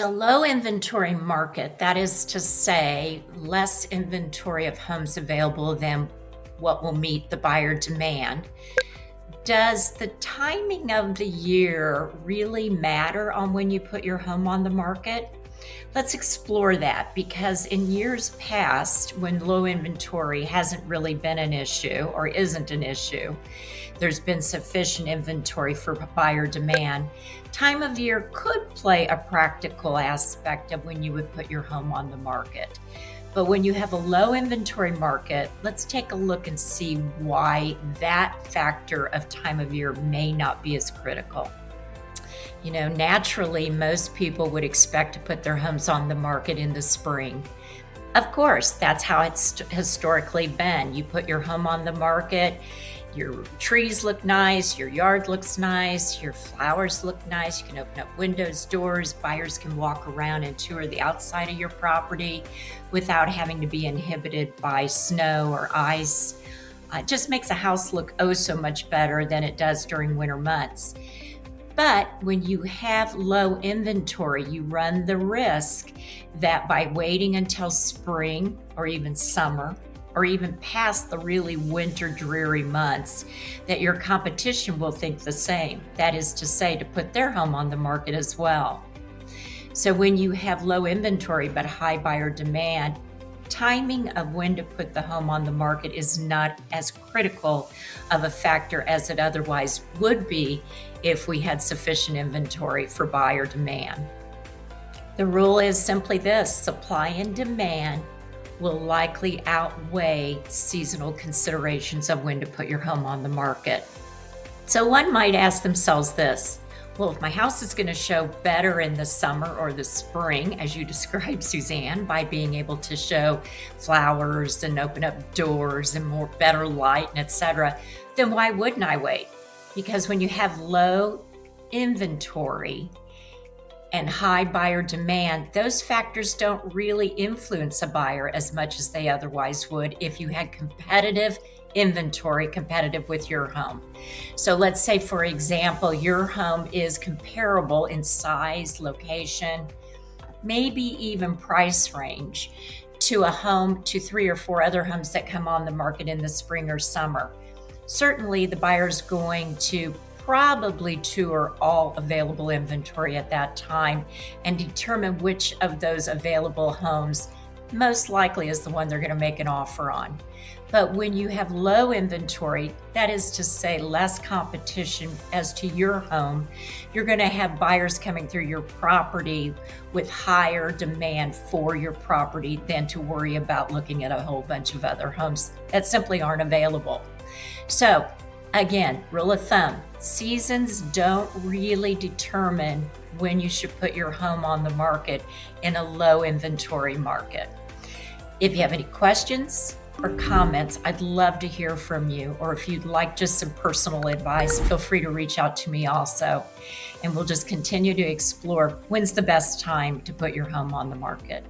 a low inventory market, that is to say, less inventory of homes available than what will meet the buyer demand. Does the timing of the year really matter on when you put your home on the market? Let's explore that because in years past, when low inventory hasn't really been an issue or isn't an issue, there's been sufficient inventory for buyer demand. Time of year could play a practical aspect of when you would put your home on the market. But when you have a low inventory market, let's take a look and see why that factor of time of year may not be as critical. Naturally, most people would expect to put their homes on the market in the spring. Of course, that's how it's historically been. You put your home on the market, your trees look nice, your yard looks nice, your flowers look nice. You can open up windows, doors, buyers can walk around and tour the outside of your property without having to be inhibited by snow or ice. It just makes a house look oh so much better than it does during winter months. But when you have low inventory, you run the risk that by waiting until spring or even summer, or even past the really winter dreary months, that your competition will think the same. That is to say, to put their home on the market as well. So when you have low inventory but high buyer demand, timing of when to put the home on the market is not as critical of a factor as it otherwise would be if we had sufficient inventory for buyer demand. The rule is simply this: supply and demand will likely outweigh seasonal considerations of when to put your home on the market. So one might ask themselves this: well, if my house is going to show better in the summer or the spring, as you described, Suzanne, by being able to show flowers and open up doors and more better light and etc., then why wouldn't I wait? Because when you have low inventory and high buyer demand, those factors don't really influence a buyer as much as they otherwise would if you had competitive inventory competitive with your home. So let's say, for example, your home is comparable in size, location, maybe even price range to to 3 or 4 other homes that come on the market in the spring or summer. Certainly the buyer's going to probably tour all available inventory at that time and determine which of those available homes most likely is the one they're going to make an offer on. But when you have low inventory, that is to say less competition as to your home, you're going to have buyers coming through your property with higher demand for your property than to worry about looking at a whole bunch of other homes that simply aren't available. So again, rule of thumb, seasons don't really determine when you should put your home on the market in a low inventory market. If you have any questions or comments, I'd love to hear from you. Or if you'd like just some personal advice, feel free to reach out to me also. And we'll just continue to explore when's the best time to put your home on the market.